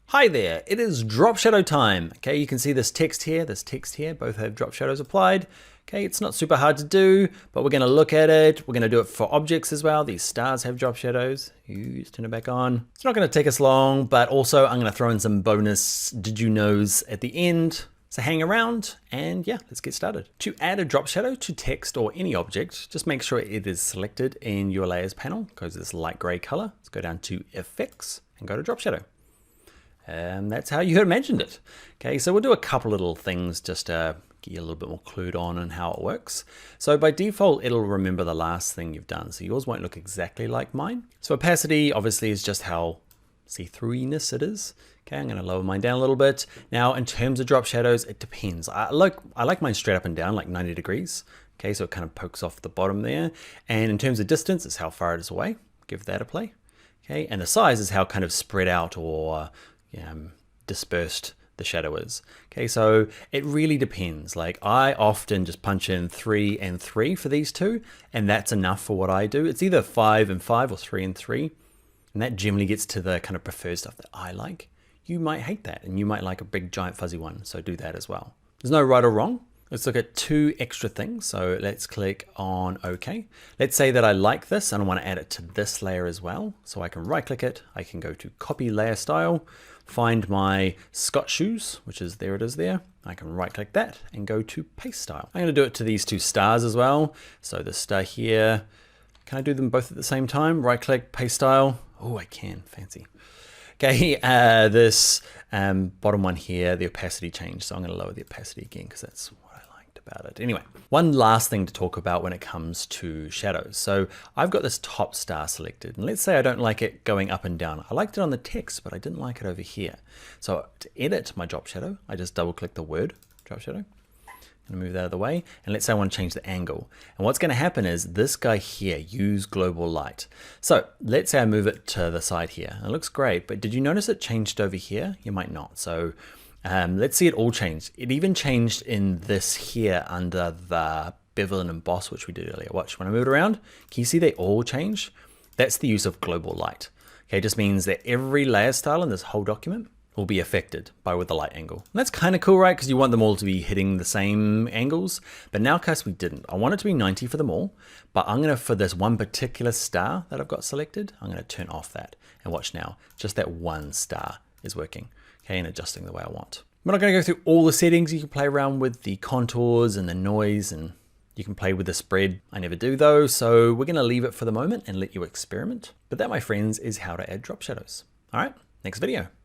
Hi there, it is drop shadow time. Okay, you can see this text here, both have drop shadows applied. Okay, it's not super hard to do, but we're gonna look at it. We're gonna do it for objects as well. These stars have drop shadows. Just turn it back on. It's not gonna take us long, but also I'm gonna throw in some bonus did you knows at the end. So hang around and yeah, let's get started. To add a drop shadow to text or any object, just make sure it is selected in your layers panel. Goes this light gray color. Let's go down to effects and go to drop shadow. And that's how you had imagined it. Okay, so we'll do a couple little things just to get you a little bit more clued on how it works. So by default, it'll remember the last thing you've done. So yours won't look exactly like mine. So opacity obviously is just how see-throughiness it is. Okay, I'm gonna lower mine down a little bit. Now, in terms of drop shadows, it depends. I like mine straight up and down, like 90 degrees. Okay, so it kind of pokes off the bottom there. And in terms of distance, it's how far it is away. Give that a play. Okay, and the size is how kind of spread out or dispersed the shadow is. Okay, so it really depends. Like I often just punch in 3 and 3 for these two, and that's enough for what I do. It's either 5 and 5 or 3 and 3, and that generally gets to the kind of preferred stuff that I like. You might hate that, and you might like a big giant fuzzy one, so do that as well. There's no right or wrong. Let's look at 2 extra things. So let's click on OK. Let's say that I like this and I want to add it to this layer as well. So I can right click it. I can go to copy layer style, find my Scott shoes, which is there it is there. I can right click that and go to paste style. I'm going to do it to these 2 stars as well. So the star here, can I do them both at the same time? Right click, paste style. Oh, I can, fancy. Okay, this bottom one here, the opacity changed. So I'm going to lower the opacity again because that's what I liked about it. Anyway, one last thing to talk about when it comes to shadows. So I've got this top star selected, and let's say I don't like it going up and down. I liked it on the text, but I didn't like it over here. So to edit my drop shadow, I just double click the word drop shadow. I'm gonna move that out of the way, and let's say I want to change the angle. And what's going to happen is this guy here, use global light. So let's say I move it to the side here. It looks great, but did you notice it changed over here? You might not. So let's see it all changed. It even changed in this here under the bevel and emboss, which we did earlier. Watch, when I move it around, can you see they all change? That's the use of global light. Okay, it just means that every layer style in this whole document will be affected by with the light angle. And that's kind of cool, right? Because you want them all to be hitting the same angles. But now, case we didn't. I want it to be 90 for them all, but I'm gonna, for this one particular star that I've got selected, I'm gonna turn off that. And watch now, just that one star is working, okay, and adjusting the way I want. I'm not gonna go through all the settings. You can play around with the contours and the noise, and you can play with the spread. I never do though, so we're gonna leave it for the moment and let you experiment. But that, my friends, is how to add drop shadows. All right, next video.